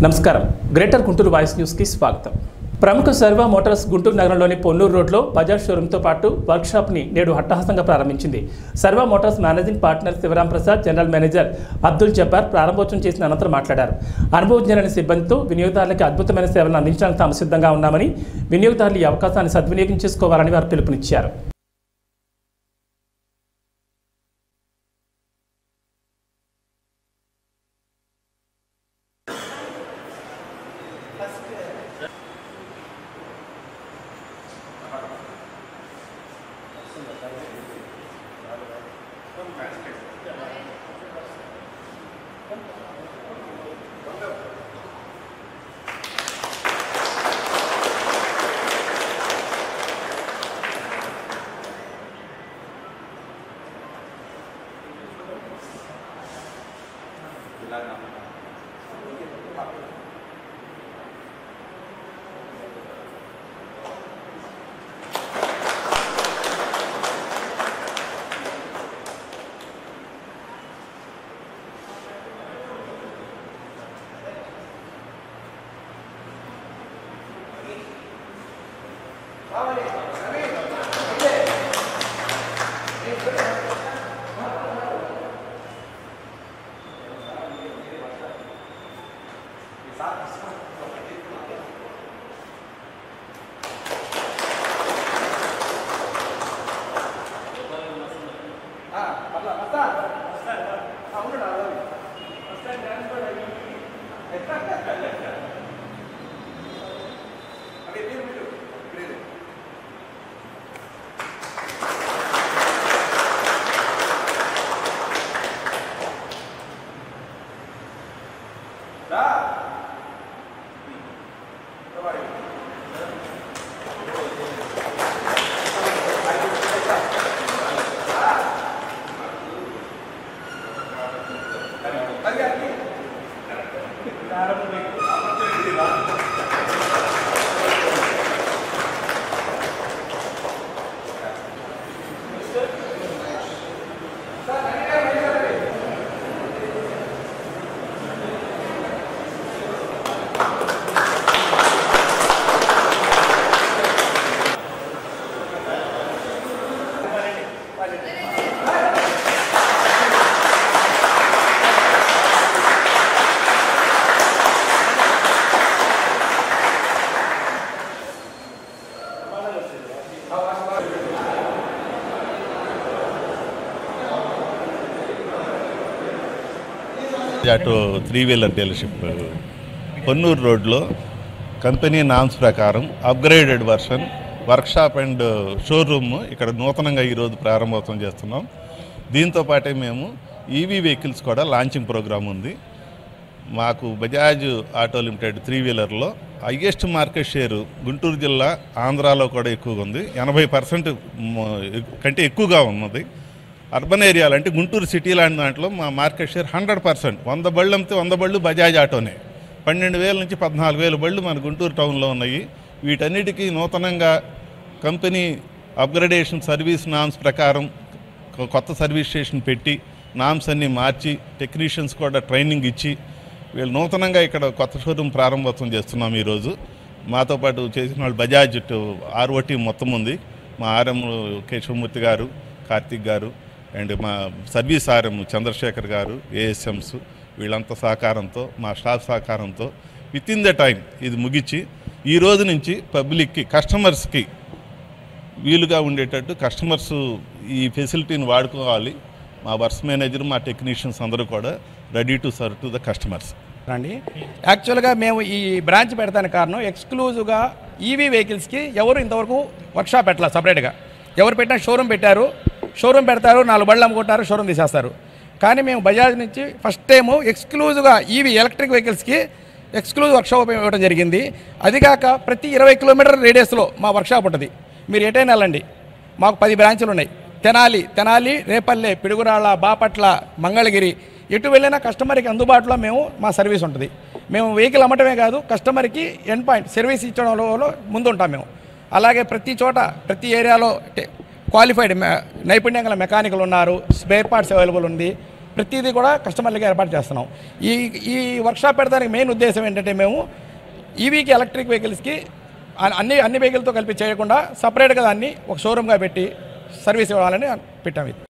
నమస్కారం greater Guntur voice news కి స్వాగతం. ప్రముఖ సర్వా మోటార్స్ గుంటూరు నగరంలోని పొన్నూరు రోడ్లో బజాజ్ షోరూంతో పాటు వర్క్షాప్ని నేడు అట్టహాసంగా ప్రారంభించింది. Sarva Motors managing partner Sivaram Prasad, general manager Abdul Jabbar ప్రారంభోత్సవం చేసిన అనంతరం మాట్లాడారు. అనుభవజ్ఞులైన సిబ్బందితో వినియోగదారులకు అద్భుతమైన సేవలను అందించడానికి తాము సిద్ధంగా ఉన్నామని, వినియోగదారులు ఈ అవకాశాన్ని సద్వినియోగం చేసుకోవాలని వారు పిలుపునిచ్చారు. ఆటో 3-వీలర్ డీలర్షిప్ పొన్నూరు రోడ్లో కంపెనీ నామ్స్ ప్రకారం upgraded version workshop and showroom ఇక్కడ నూతనంగా ఈరోజు ప్రారంభోత్సవం చేస్తున్నాం. దీంతో పాటే మేము ఈవీ వెహికల్స్ కూడా లాంచింగ్ ప్రోగ్రామ్ ఉంది. మాకు బజాజ్ ఆటో లిమిటెడ్ 3-వీలర్లో హైయెస్ట్ మార్కెట్ షేరు గుంటూరు జిల్లా, ఆంధ్రాలో కూడా ఎక్కువగా ఉంది. 80% కంటే ఎక్కువగా ఉన్నది. అర్బన్ ఏరియాలు అంటే గుంటూరు సిటీ లాంటి దాంట్లో మా మార్కెట్ షేర్ 100%. 100 బళ్ళు అమ్మితే 100 బళ్ళు బజాజ్ ఆటోనే. 12,000 నుంచి 14,000 బళ్ళు మన గుంటూరు టౌన్లో ఉన్నాయి. వీటన్నిటికీ నూతనంగా కంపెనీ అప్గ్రేడేషన్ సర్వీస్ నామ్స్ ప్రకారం కొత్త సర్వీస్ స్టేషన్ పెట్టి నామ్స్ అన్నీ మార్చి టెక్నీషియన్స్ కూడా ట్రైనింగ్ ఇచ్చి వీళ్ళు నూతనంగా ఇక్కడ కొత్త షోరూమ్ ప్రారంభోత్సవం చేస్తున్నాం ఈరోజు. మాతో పాటు చేసిన వాళ్ళు బజాజ్ ఆర్ఓటీ మొత్తం ఉంది. మా ఆర్ఎం కేశవమూర్తి గారు, కార్తిక్ గారు అండ్ మా సర్వీస్ ఆర్ఎం చంద్రశేఖర్ గారు, ఏఎస్ఎంస్ వీళ్ళంతా సహకారంతో, మా స్టాఫ్ సహకారంతో వితిన్ ద టైం ఇది ముగించి ఈ రోజు నుంచి పబ్లిక్కి, కస్టమర్స్కి వీలుగా ఉండేటట్టు కస్టమర్స్ ఈ ఫెసిలిటీని వాడుకోవాలి. మా వర్క్స్ మేనేజర్, మా టెక్నీషియన్స్ అందరూ కూడా ready to serve to the customers అండి. యాక్చువల్గా మేము ఈ బ్రాంచ్ పెడతానికి కారణం ఎక్స్క్లూజివ్గా ఈవీ వెహికల్స్కి ఎవరు ఇంతవరకు వర్క్షాప్ పెట్టాలి. సపరేట్గా ఎవరు పెట్టినా షోరూమ్ పెట్టారు, షోరూమ్ పెడతారు, 4 బళ్ళు అమ్ముకుంటారు, షోరూమ్ తీసేస్తారు. కానీ మేము బజాజ్ నుంచి ఫస్ట్ టైము ఎక్స్క్లూజివ్గా ఈవీ ఎలక్ట్రిక్ వెహికల్స్కి ఎక్స్క్లూజివ్ వర్క్షాప్ ఇవ్వడం జరిగింది. అదిగాక ప్రతి 20 కిలోమీటర్ రేడియస్లో మా వర్క్షాప్ ఉంటుంది. మీరు ఎటైనా వెళ్ళండి, మాకు 10 బ్రాంచులు ఉన్నాయి. తెనాలి, రేపల్లె, పిడుగురాళ్ళ, బాపట్ల, మంగళగిరి, ఎటు వెళ్ళినా కస్టమర్కి అందుబాటులో మా సర్వీస్ ఉంటుంది. మేము వెహికల్ అమ్మటమే కాదు, కస్టమర్కి ఎండ్ పాయింట్ సర్వీస్ ఇచ్చడంలో ముందుంటాం మేము. అలాగే ప్రతి చోట, ప్రతి ఏరియాలో క్వాలిఫైడ్ నైపుణ్యం గల మెకానికల్ ఉన్నారు, స్పేర్ పార్ట్స్ అవైలబుల్ ఉంది. ప్రతిదీ కూడా కస్టమర్లకి ఏర్పాటు చేస్తున్నాం. ఈ వర్క్షాప్ పెడతానికి మెయిన్ ఉద్దేశం ఏంటంటే మేము ఈవీకి ఎలక్ట్రిక్ వెహికల్స్కి అన్ని వెహికల్తో కలిపి చేయకుండా సపరేట్గా దాన్ని ఒక షోరూమ్గా పెట్టి సర్వీస్ ఇవ్వాలని పెట్టాము. ఇది